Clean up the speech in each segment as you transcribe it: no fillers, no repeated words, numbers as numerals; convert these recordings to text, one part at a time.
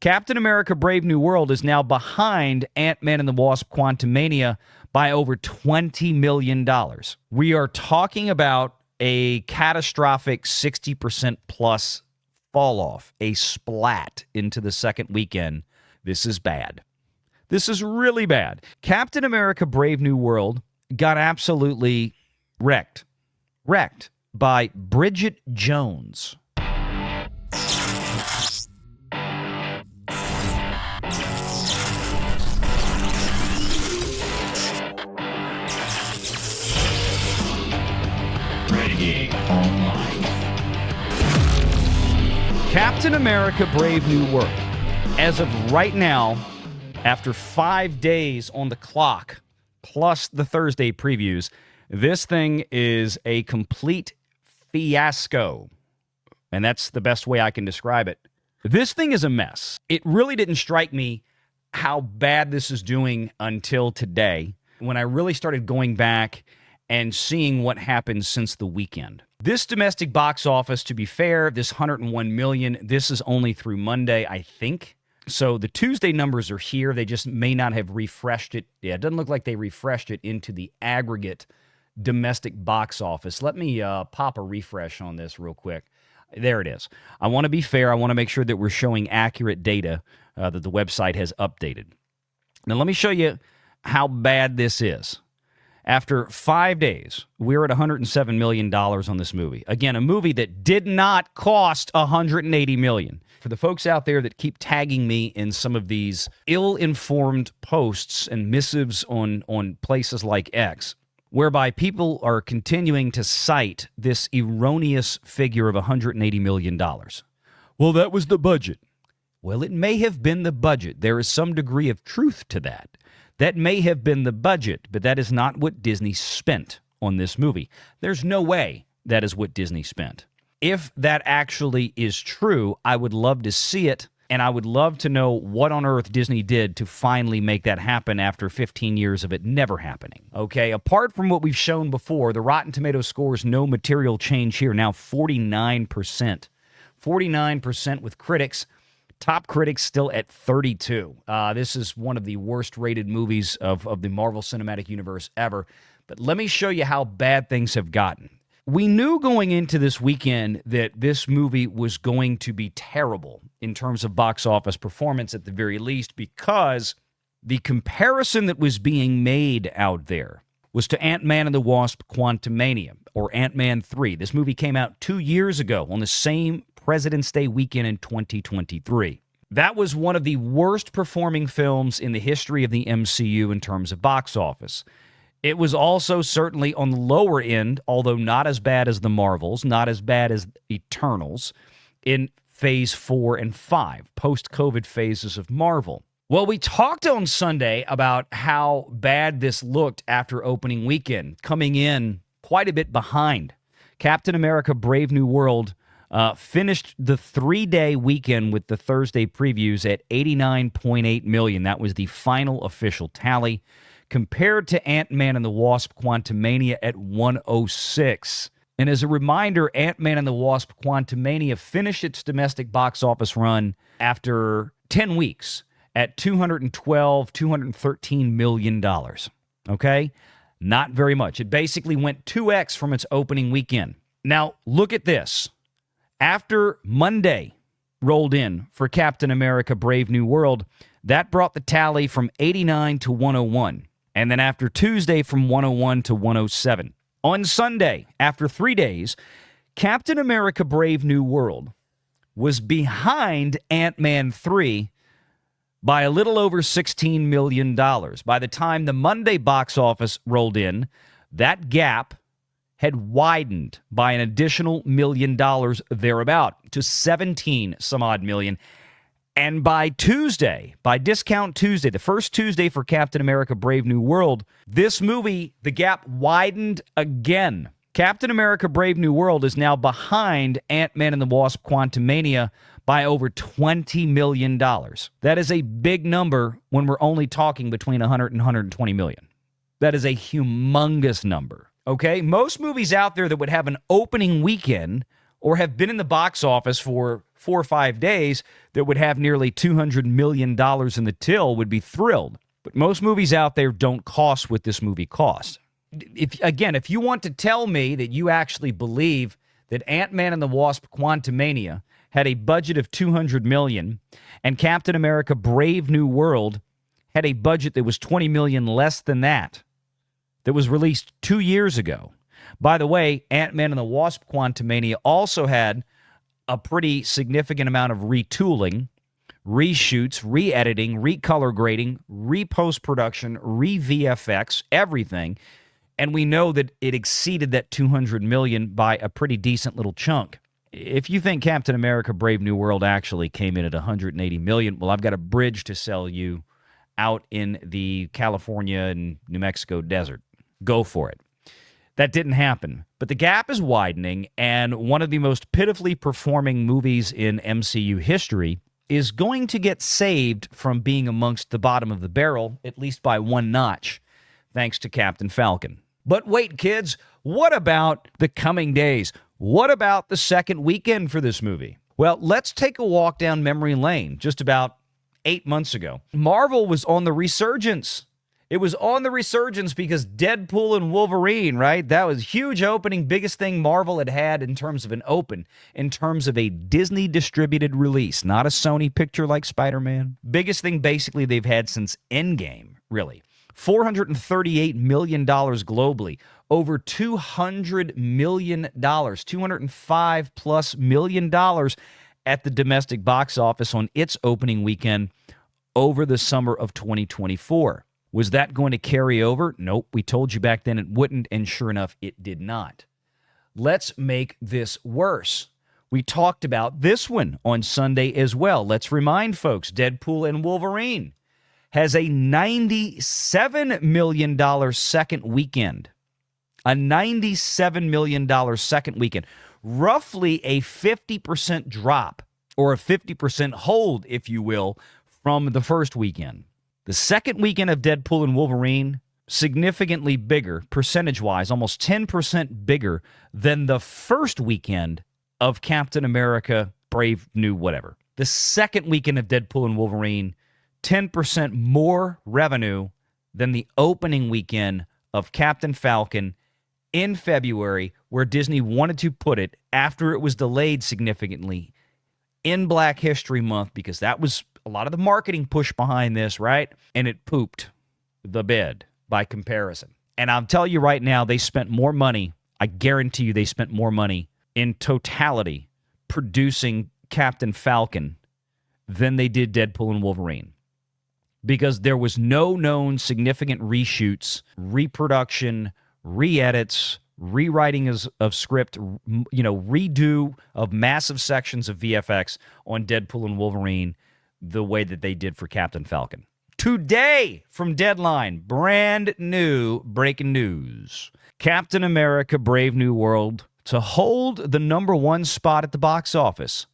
Captain America Brave New World is now behind Ant-Man and the Wasp Quantumania by over $20 million. We are talking about a catastrophic 60% plus fall off, a splat into the second weekend. This is bad. This is really bad. Captain America Brave New World got absolutely wrecked by Bridget Jones. Captain America Brave New World. As of right now, after 5 days on the clock, plus the Thursday previews, this thing is a complete fiasco. And that's the best way I can describe it. This thing is a mess. It really didn't strike me how bad this is doing until today, when I really started going back and seeing what happened since the weekend. This domestic box office, to be fair, this $101 million, this is only through Monday, I think. So the Tuesday numbers are here. They just may not have refreshed it. Yeah, it doesn't look like they refreshed it into the aggregate domestic box office. Let me pop a refresh on this real quick. There it is. I want to be fair. I want to make sure that we're showing accurate data that the website has updated. Now, let me show you how bad this is. After 5 days, we're at $107 million on this movie. Again, a movie that did not cost $180 million. For the folks out there that keep tagging me in some of these ill-informed posts and missives on places like X, whereby people are continuing to cite this erroneous figure of $180 million. Well, that was the budget. Well, it may have been the budget. There is some degree of truth to that. That may have been the budget, but that is not what Disney spent on this movie. There's no way that is what Disney spent. If that actually is true, I would love to see it, and I would love to know what on earth Disney did to finally make that happen after 15 years of it never happening. Okay, apart from what we've shown before, the Rotten Tomatoes scores no material change here, now 49%. 49% with critics. Top critics still at 32. This is one of the worst-rated movies of the Marvel Cinematic Universe ever. But let me show you how bad things have gotten. We knew going into this weekend that this movie was going to be terrible in terms of box office performance at the very least, because the comparison that was being made out there was to Ant-Man and the Wasp Quantumania, or Ant-Man 3. This movie came out 2 years ago on the same President's Day weekend in 2023. That was one of the worst performing films in the history of the MCU in terms of box office. It was also certainly on the lower end, although not as bad as the Marvels, not as bad as Eternals, in Phase 4 and 5, post-COVID phases of Marvel. Well, we talked on Sunday about how bad this looked after opening weekend, coming in quite a bit behind. Captain America Brave New World finished the 3-day weekend with the Thursday previews at $89.8 million. That was the final official tally, compared to Ant-Man and the Wasp Quantumania at $106. And as a reminder, Ant-Man and the Wasp Quantumania finished its domestic box office run after 10 weeks at $213 million. Okay? Not very much. It basically went 2x from its opening weekend. Now, look at this. After Monday rolled in for Captain America Brave New World, that brought the tally from 89 to 101. And then after Tuesday, from 101 to 107. On Sunday, after 3 days, Captain America Brave New World was behind Ant-Man 3 by a little over $16 million. By the time the Monday box office rolled in, that gap had widened by an additional $1 million thereabout to 17 some odd million. And by Tuesday, by Discount Tuesday, the first Tuesday for Captain America Brave New World, this movie, the gap widened again. Captain America Brave New World is now behind Ant-Man and the Wasp Quantumania by over $20 million. That is a big number when we're only talking between 100 and 120 million. That is a humongous number. Okay, most movies out there that would have an opening weekend or have been in the box office for 4 or 5 days that would have nearly $200 million in the till would be thrilled. But most movies out there don't cost what this movie costs. If you want to tell me that you actually believe that Ant-Man and the Wasp: Quantumania had a budget of $200 million and Captain America: Brave New World had a budget that was $20 million less than that was released 2 years ago. By the way, Ant-Man and the Wasp: Quantumania also had a pretty significant amount of retooling, reshoots, re-editing, recolor grading, re-post-production, re-VFX, everything. And we know that it exceeded that $200 million by a pretty decent little chunk. If you think Captain America: Brave New World actually came in at $180 million, well, I've got a bridge to sell you out in the California and New Mexico desert. Go for it. That didn't happen. But the gap is widening, and one of the most pitifully performing movies in MCU history is going to get saved from being amongst the bottom of the barrel, at least by one notch, thanks to Captain Falcon. But wait, kids, what about the coming days? What about the second weekend for this movie? Well, let's take a walk down memory lane. Just about 8 months ago, Marvel was on the resurgence. It was on the resurgence because Deadpool and Wolverine, right? That was huge opening, biggest thing Marvel had in terms of an open, in terms of a Disney-distributed release, not a Sony picture like Spider-Man. Biggest thing basically they've had since Endgame, really. $438 million globally, over $200 million, $205+ million at the domestic box office on its opening weekend over the summer of 2024. Was that going to carry over? Nope. We told you back then it wouldn't, and sure enough, it did not. Let's make this worse. We talked about this one on Sunday as well. Let's remind folks, Deadpool and Wolverine has a $97 million second weekend. A $97 million second weekend. Roughly a 50% drop, or a 50% hold, if you will, from the first weekend. The second weekend of Deadpool and Wolverine, significantly bigger, percentage-wise, almost 10% bigger than the first weekend of Captain America: Brave New whatever. The second weekend of Deadpool and Wolverine, 10% more revenue than the opening weekend of Captain Falcon in February, where Disney wanted to put it after it was delayed significantly in Black History Month, because that was a lot of the marketing push behind this, right? And it pooped the bed by comparison. And I'll tell you right now, they spent more money. I guarantee you they spent more money in totality producing Captain Falcon than they did Deadpool and Wolverine, because there was no known significant reshoots, reproduction, re-edits, rewriting of script, redo of massive sections of VFX on Deadpool and Wolverine the way that they did for Captain Falcon. Today, from Deadline, brand new breaking news. Captain America: Brave New World to hold the number one spot at the box office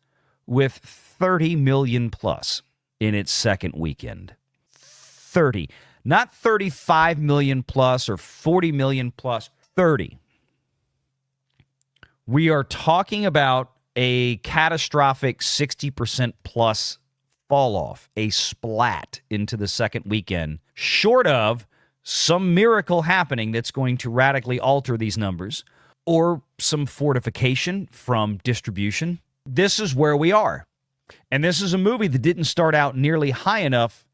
with 30 million plus in its second weekend. 30. Not 35 million plus or 40 million plus. 30. We are talking about a catastrophic 60% plus fall off, a splat into the second weekend, short of some miracle happening that's going to radically alter these numbers, or some fortification from distribution. This is where we are. And this is a movie that didn't start out nearly high enough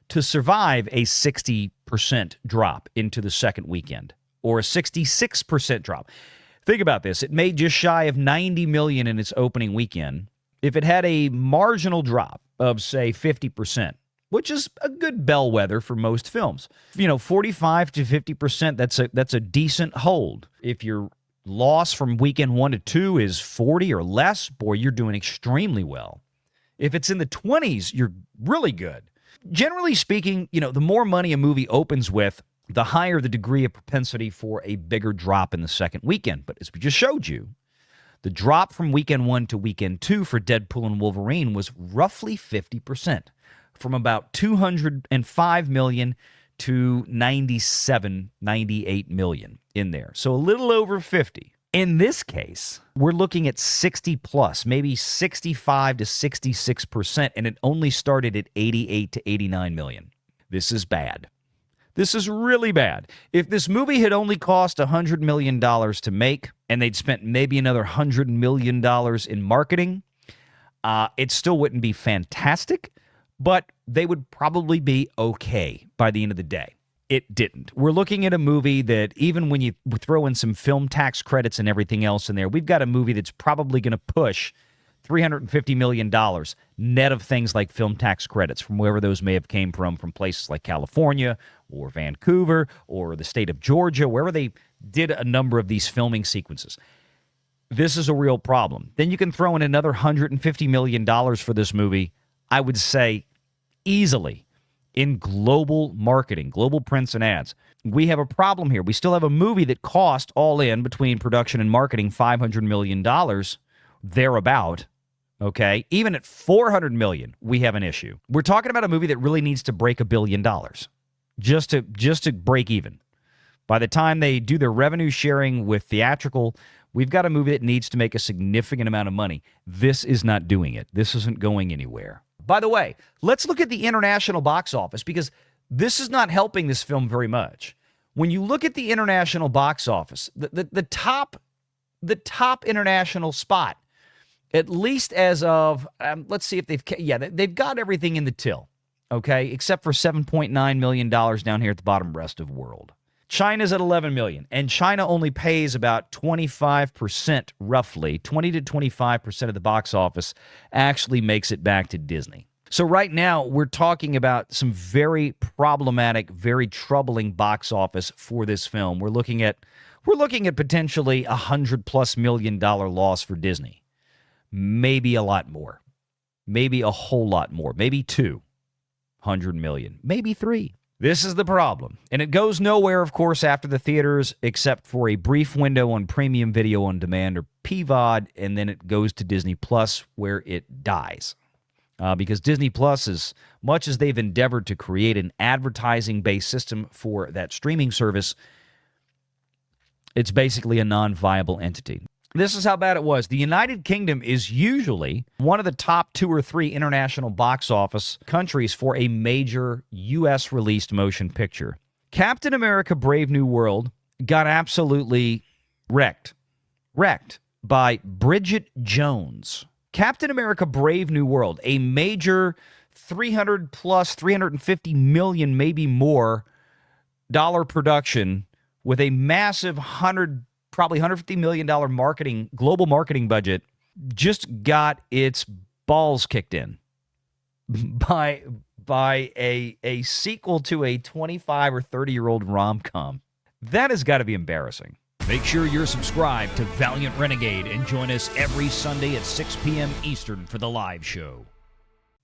to survive a 60% drop into the second weekend, or a 66% drop. Think about this. It made just shy of $90 million in its opening weekend. If it had a marginal drop of, say, 50%, which is a good bellwether for most films, 45 to 50%, that's a decent hold. If your loss from weekend 1 to 2 is 40 or less, boy, you're doing extremely well. If it's in the 20s, you're really good. Generally speaking, the more money a movie opens with, the higher the degree of propensity for a bigger drop in the second weekend. But as we just showed you, the drop from weekend 1 to weekend 2 for Deadpool and Wolverine was roughly 50%, from about $205 million to $97, $98 million in there. So a little over 50. In this case, we're looking at 60 plus, maybe 65 to 66%, and it only started at 88 to 89 million. This is bad. This is really bad. If this movie had only cost $100 million to make, and they'd spent maybe another $100 million in marketing, it still wouldn't be fantastic, but they would probably be okay by the end of the day. It didn't. We're looking at a movie that even when you throw in some film tax credits and everything else in there, we've got a movie that's probably going to push $350 million net of things like film tax credits from wherever those may have came from places like California or Vancouver or the state of Georgia, wherever they did a number of these filming sequences. This is a real problem. Then you can throw in another $150 million for this movie, I would say easily, in global marketing, global prints and ads. We have a problem here. We still have a movie that cost all in between production and marketing $500 million, thereabout. Okay, even at $400 million, we have an issue. We're talking about a movie that really needs to break $1 billion just to break even. By the time they do their revenue sharing with theatrical, we've got a movie that needs to make a significant amount of money. This is not doing it. This isn't going anywhere. By the way, let's look at the international box office because this is not helping this film very much. When you look at the international box office, the top international spot, at least as of, let's see if they've got everything in the till, okay, except for $7.9 million down here at the bottom, rest of world. China's at 11 million, and China only pays about 25%, roughly 20 to 25% of the box office actually makes it back to Disney. So right now we're talking about some very problematic, very troubling box office for this film. We're looking at potentially $100+ million loss for Disney. Maybe a lot more. Maybe a whole lot more. Maybe $200 million. Maybe $3 million. This is the problem. And it goes nowhere, of course, after the theaters, except for a brief window on premium video on demand or PVOD, and then it goes to Disney Plus, where it dies. Because Disney Plus, as much as they've endeavored to create an advertising-based system for that streaming service, it's basically a non-viable entity. This is how bad it was. The United Kingdom is usually one of the top 2 or 3 international box office countries for a major U.S.-released motion picture. Captain America Brave New World got absolutely wrecked by Bridget Jones. Captain America Brave New World, a major 350 million, maybe more, dollar production with a massive probably $150 million global marketing budget, just got its balls kicked in by a sequel to a 25 or 30-year-old rom-com. That has got to be embarrassing. Make sure you're subscribed to Valiant Renegade and join us every Sunday at 6 p.m. Eastern for the live show.